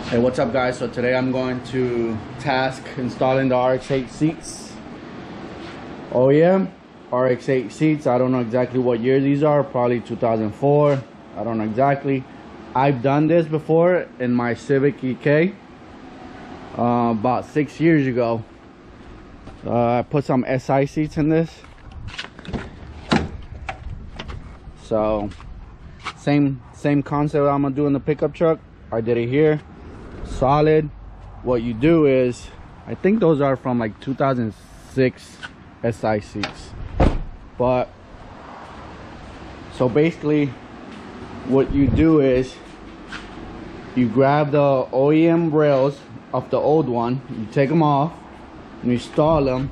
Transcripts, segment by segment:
Hey, what's up guys? So today I'm going to task installing the RX-8 seats. OEM RX-8 seats. I don't know exactly what year these are, probably 2004. I don't know exactly. I've done this before in my Civic EK about 6 years ago. I put some SI seats in this. So same concept I'm gonna do in the pickup truck. I did it here. Solid. What you do is, I think those are from like 2006 SI seats. But so basically what you do is you grab the OEM rails of the old one, you take them off and you install them.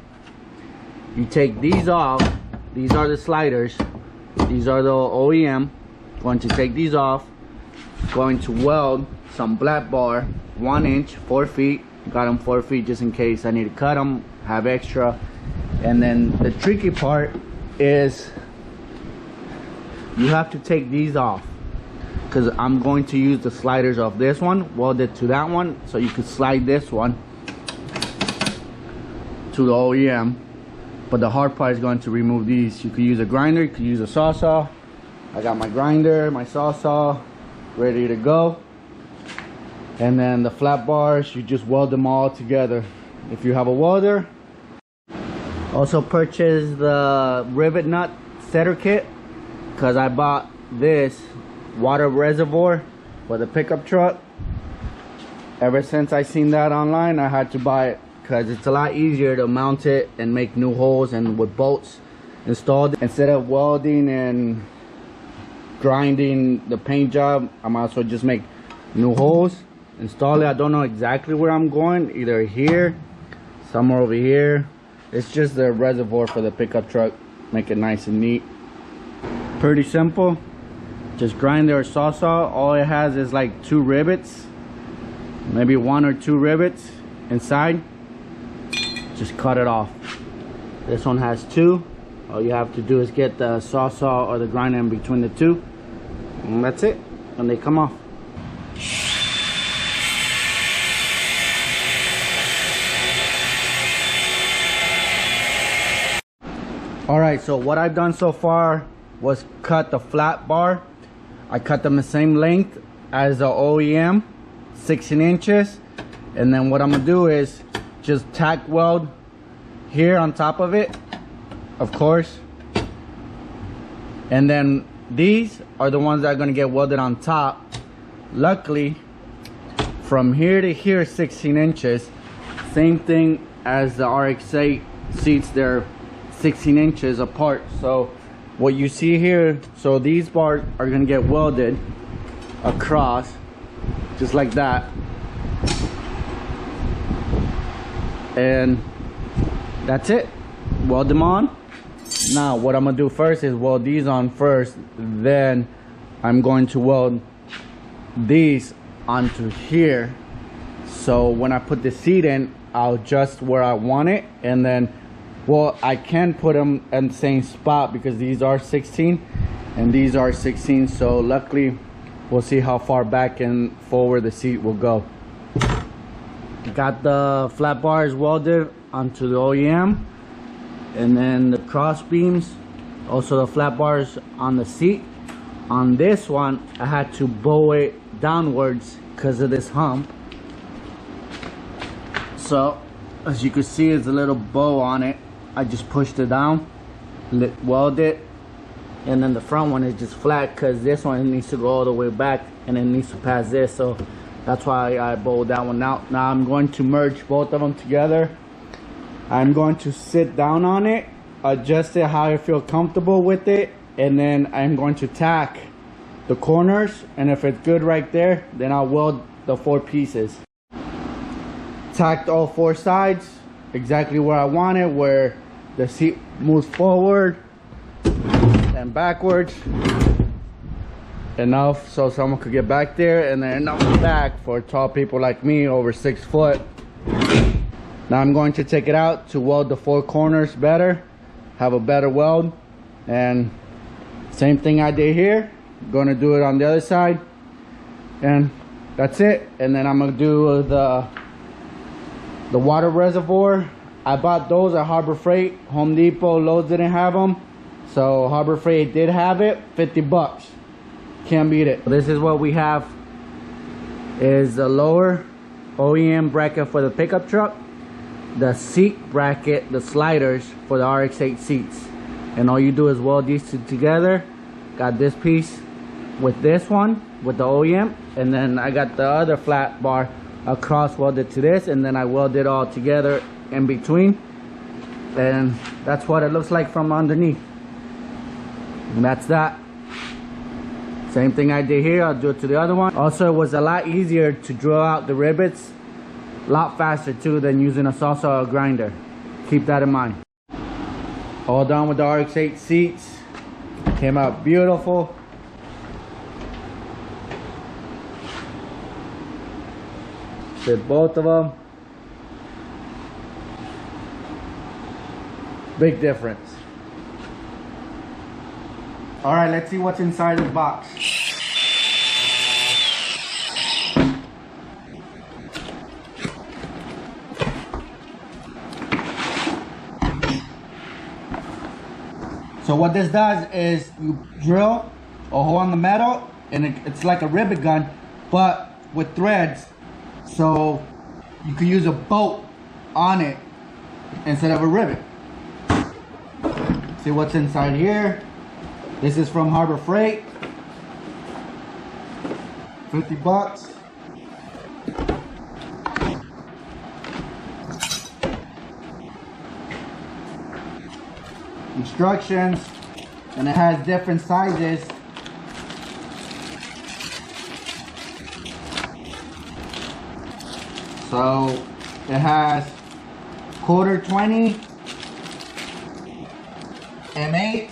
You take these off. These are the sliders. These are the OEM. Going to take these off. Going to weld some black bar, 1 inch, 4 feet. Got them 4 feet just in case I need to cut them, have extra. And then the tricky part is you have to take these off, because I'm going to use the sliders of this one, weld it to that one, so you could slide this one to the OEM. But the hard part is going to remove these. You could use a grinder, you could use a saw. I got my grinder, my saw ready to go. And then the flat bars, you just weld them all together if you have a welder. Also purchased the rivet nut setter kit, because I bought this water reservoir for the pickup truck. Ever since I seen that online, I had to buy it, because it's a lot easier to mount it and make new holes and with bolts installed. Instead of welding and grinding the paint job, I might as well just make new holes, install it. I don't know exactly where I'm going, either here, somewhere over here. It's just the reservoir for the pickup truck. Make it nice and neat. Pretty simple. Just grinder or saw. All it has is like 2 rivets, maybe 1 or 2 rivets inside. Just cut it off. This one has 2. All you have to do is get the saw or the grinder in between the 2, and that's it, and they come off. Alright, so what I've done so far was cut the flat bar. I cut them the same length as the OEM, 16 inches. And then what I'm gonna do is just tack weld here on top of it, of course. And then these are the ones that are gonna get welded on top. Luckily, from here to here, 16 inches. Same thing as the RX-8 seats, they're 16 inches apart. So what you see here, so these bars are gonna get welded across just like that, and that's it. Weld them on. Now what I'm gonna do first is weld these on first, then I'm going to weld these onto here. So when I put the seat in, I'll adjust where I want it, and then, well, I can put them in the same spot because these are 16 and these are 16. So luckily, we'll see how far back and forward the seat will go. Got the flat bars welded onto the OEM, and then the cross beams, also the flat bars on the seat. On this one, I had to bow it downwards because of this hump. So as you can see, there's a little bow on it. I just pushed it down, weld it, and then the front one is just flat because this one needs to go all the way back and it needs to pass this. So that's why I bowed that one out. Now I'm going to merge both of them together. I'm going to sit down on it, adjust it how I feel comfortable with it, and then I'm going to tack the corners, and if it's good right there, then I'll weld the 4 pieces. Tacked all 4 sides exactly where I want it, where the seat moves forward and backwards enough so someone could get back there, and then enough back for tall people like me over 6 foot. Now I'm going to take it out to weld the 4 corners better, have a better weld, and same thing I did here, going to do it on the other side, and That's it. And then I'm gonna do the water reservoir. I bought those at Harbor Freight. Home Depot, Lowe's didn't have them, so Harbor Freight did have it. 50 bucks, can't beat it. This is what we have, is the lower OEM bracket for the pickup truck, the seat bracket, the sliders for the RX-8 seats, and all you do is weld these two together. Got this piece with this one with the OEM, and then I got the other flat bar across welded to this, and then I welded it all together in between, and that's what it looks like from underneath. And that's that. Same thing I did here, I'll do it to the other one. Also, it was a lot easier to drill out the rivets, a lot faster too than using a saw or a grinder. Keep that in mind. All done with the RX-8 seats. Came out beautiful. Did both of them. Big difference. All right, let's see what's inside this box. So what this does is you drill a hole in the metal, and it's like a rivet gun, but with threads. So you could use a bolt on it instead of a rivet. See what's inside here. This is from Harbor Freight. 50 bucks. Instructions, and it has different sizes. So it has quarter 20, M8,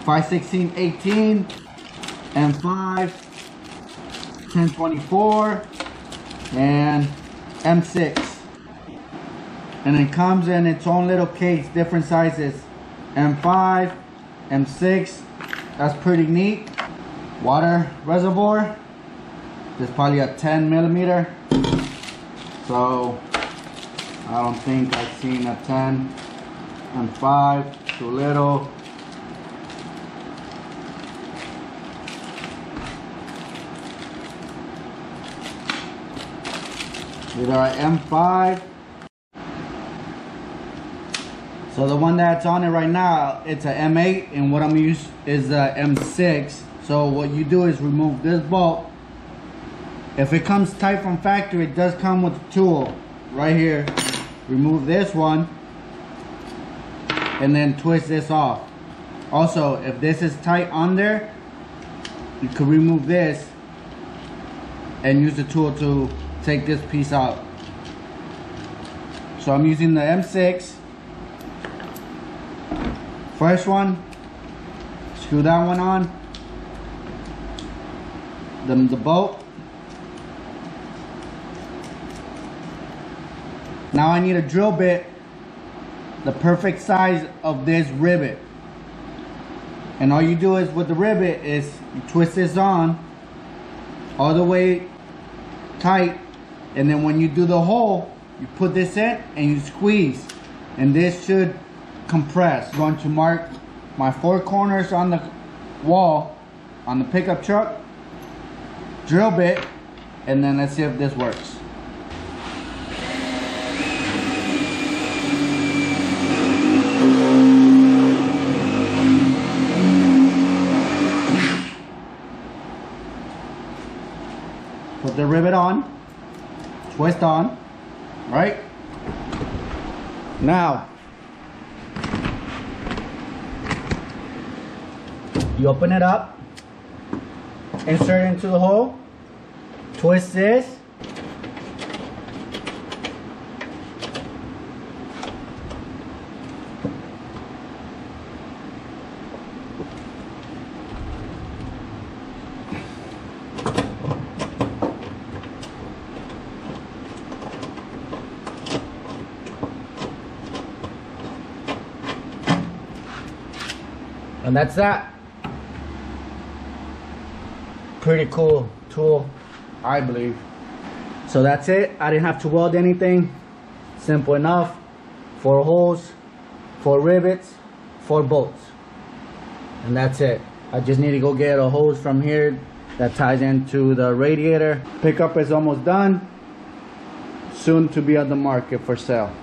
5/16 18, M5, 1024, and M6. And it comes in its own little case, different sizes. M5, M6, that's pretty neat. Water reservoir, there's probably a 10 millimeter. So I don't think I've seen a 10. M5, too little. Either an M5. So the one that's on it right now, it's a M8, and what I'm gonna use is a M6. So what you do is remove this bolt. If it comes tight from factory, it does come with a tool right here. Remove this one, and then twist this off. Also, if this is tight on there, you could remove this and use the tool to take this piece out. So I'm using the M6. First one, screw that one on, then the bolt. Now I need a drill bit, the perfect size of this rivet. And all you do is with the rivet is you twist this on all the way tight, and then when you do the hole, you put this in and you squeeze, and this should compress. I'm going to mark my 4 corners on the wall on the pickup truck, drill bit, and then let's see if this works. Put the rivet on, twist on, right? Now you open it up, insert it into the hole, twist this, and that's that. pretty cool tool, I believe. So that's it. I didn't have to weld anything. Simple enough. 4 holes, 4 rivets, 4 bolts, and that's it. I just need to go get a hose from here that ties into the radiator. Pickup is almost done. Soon to be on the market for sale.